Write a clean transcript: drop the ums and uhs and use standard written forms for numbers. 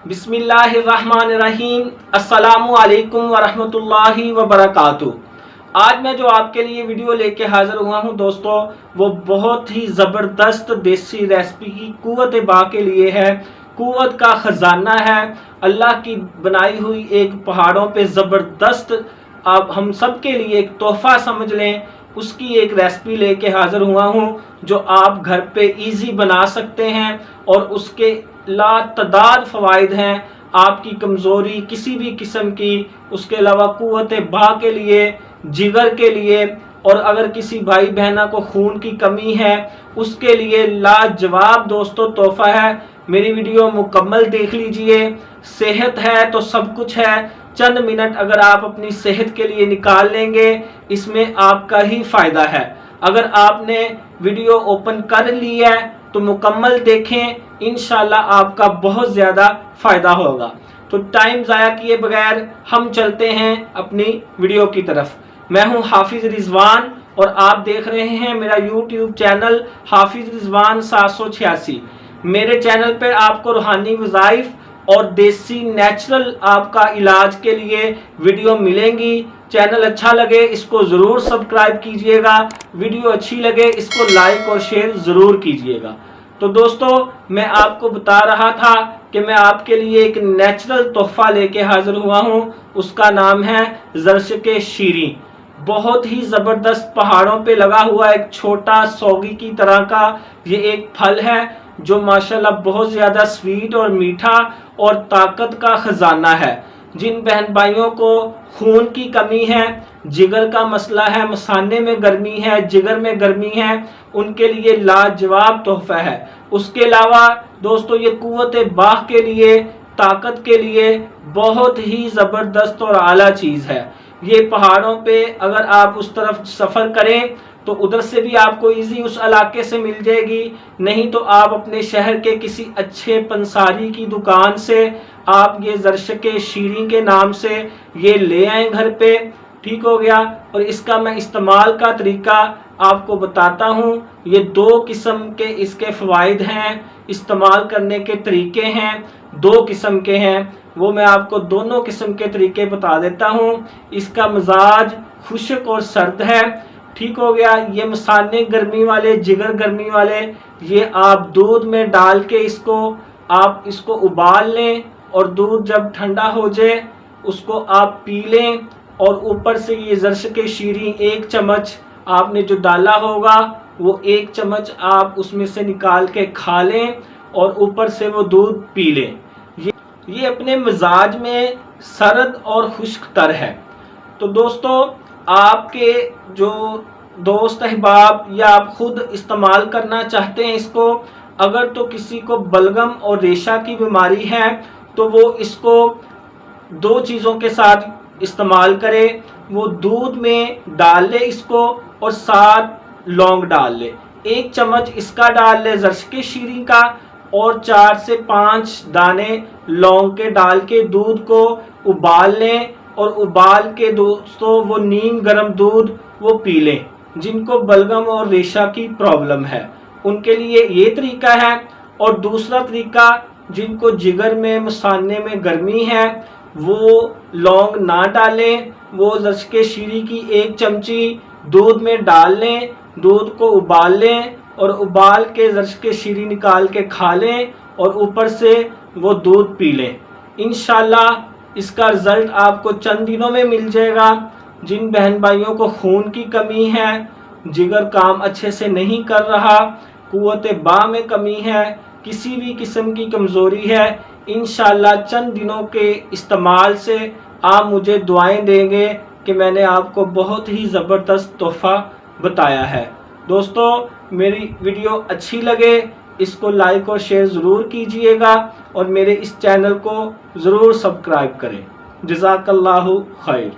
बिस्मिल्लाहिर्रहमानिर्रहीम। अस्सलामु अलैकुम वरहमतुल्लाहि वबरकातुहू। आज मैं जो आपके लिए वीडियो लेके हाजिर हुआ हूँ दोस्तों, वो बहुत ही ज़बरदस्त देसी रेसिपी की कुव्वत बा के लिए है। कुव्वत का ख़जाना है, अल्लाह की बनाई हुई एक पहाड़ों पे ज़बरदस्त, आप हम सब के लिए एक तोहफ़ा समझ लें। उसकी एक रेसिपी लेके हाज़िर हुआ हूँ जो आप घर पे इजी बना सकते हैं और उसके लातदाद फ़वाइद हैं। आपकी कमज़ोरी किसी भी किस्म की, उसके अलावा कुव्वत बा के लिए, जिगर के लिए, और अगर किसी भाई बहना को खून की कमी है उसके लिए लाजवाब दोस्तों तोहफ़ा है। मेरी वीडियो मुकम्मल देख लीजिए। सेहत है तो सब कुछ है। चंद मिनट अगर आप अपनी सेहत के लिए निकाल लेंगे, इसमें आपका ही फ़ायदा है। अगर आपने वीडियो ओपन कर ली है तो मुकम्मल देखें, इंशाल्लाह आपका बहुत ज़्यादा फ़ायदा होगा। तो टाइम ज़ाया किए बगैर हम चलते हैं अपनी वीडियो की तरफ। मैं हूं हाफिज़ रिजवान और आप देख रहे हैं मेरा यूट्यूब चैनल हाफिज़ रिजवान 786। मेरे चैनल पर आपको रूहानी वज़ाइफ और देसी नेचुरल आपका इलाज के लिए वीडियो मिलेंगी। चैनल अच्छा लगे इसको ज़रूर सब्सक्राइब कीजिएगा, वीडियो अच्छी लगे इसको लाइक और शेयर ज़रूर कीजिएगा। तो दोस्तों, मैं आपको बता रहा था कि मैं आपके लिए एक नेचुरल तोहफ़ा लेके हाज़िर हुआ हूँ। उसका नाम है ज़र्शके शीरी। बहुत ही ज़बरदस्त पहाड़ों पे लगा हुआ एक छोटा सौगी की तरह का ये एक फल है जो माशाल्लाह बहुत ज़्यादा स्वीट और मीठा और ताकत का ख़जाना है। जिन बहन भाइयों को खून की कमी है, जिगर का मसला है, मसाने में गर्मी है, जिगर में गर्मी है, उनके लिए लाजवाब तोहफ़ा है। उसके अलावा दोस्तों, ये कुव्वत बाह के लिए, ताकत के लिए बहुत ही ज़बरदस्त और आला चीज़ है। ये पहाड़ों पे अगर आप उस तरफ सफ़र करें तो उधर से भी आपको इजी उस इलाके से मिल जाएगी, नहीं तो आप अपने शहर के किसी अच्छे पंसारी की दुकान से आप ये ज़र्शके शीरी के नाम से ये ले आएँ घर पे। ठीक हो गया। और इसका मैं इस्तेमाल का तरीका आपको बताता हूँ। ये दो किस्म के इसके फ़वाइद हैं, इस्तेमाल करने के तरीके हैं, दो किस्म के हैं। वो मैं आपको दोनों किस्म के तरीके बता देता हूँ। इसका मिजाज खुश्क और सर्द है। ठीक हो गया। ये मसाने गर्मी वाले, जिगर गर्मी वाले, ये आप दूध में डाल के आप इसको उबाल लें और दूध जब ठंडा हो जाए उसको आप पी लें। और ऊपर से ये ज़र्शके शीरी 1 चम्मच आपने जो डाला होगा वो 1 चम्मच आप उसमें से निकाल के खा लें और ऊपर से वो दूध पी लें। ये अपने मिजाज में सर्द और खुश्क तर है। तो दोस्तों, आपके जो दोस्त अहबाब या आप खुद इस्तेमाल करना चाहते हैं इसको, अगर तो किसी को बलगम और रेशा की बीमारी है तो वो इसको 2 चीज़ों के साथ इस्तेमाल करे। वो दूध में डाल ले इसको और 7 लौंग डाल ले, 1 चम्मच इसका डाल ले ज़र्शके शीरी का, और 4 से 5 दाने लौंग के डाल के दूध को उबाल लें। और उबाल के दोस्तों वो नीम गर्म दूध वो पी लें। जिनको बलगम और रेशा की प्रॉब्लम है उनके लिए ये तरीका है। और दूसरा तरीका, जिनको जिगर में, मसाने में गर्मी है, वो लौंग ना डालें, वो ज़र्शके शीरी की 1 चमची दूध में डाल लें, दूध को उबाल लें और उबाल के ज़र्शके शीरी निकाल के खा लें और ऊपर से वो दूध पी लें। इंशाल्लाह इसका रिज़ल्ट आपको चंद दिनों में मिल जाएगा। जिन बहन भाइयों को खून की कमी है, जिगर काम अच्छे से नहीं कर रहा, कुव्वत बा में कमी है, किसी भी किस्म की कमज़ोरी है, इंशाल्लाह चंद दिनों के इस्तेमाल से आप मुझे दुआएं देंगे कि मैंने आपको बहुत ही ज़बरदस्त तोहफ़ा बताया है। दोस्तों, मेरी वीडियो अच्छी लगे इसको लाइक और शेयर ज़रूर कीजिएगा और मेरे इस चैनल को ज़रूर सब्सक्राइब करें। जज़ाकल्लाहु खैर।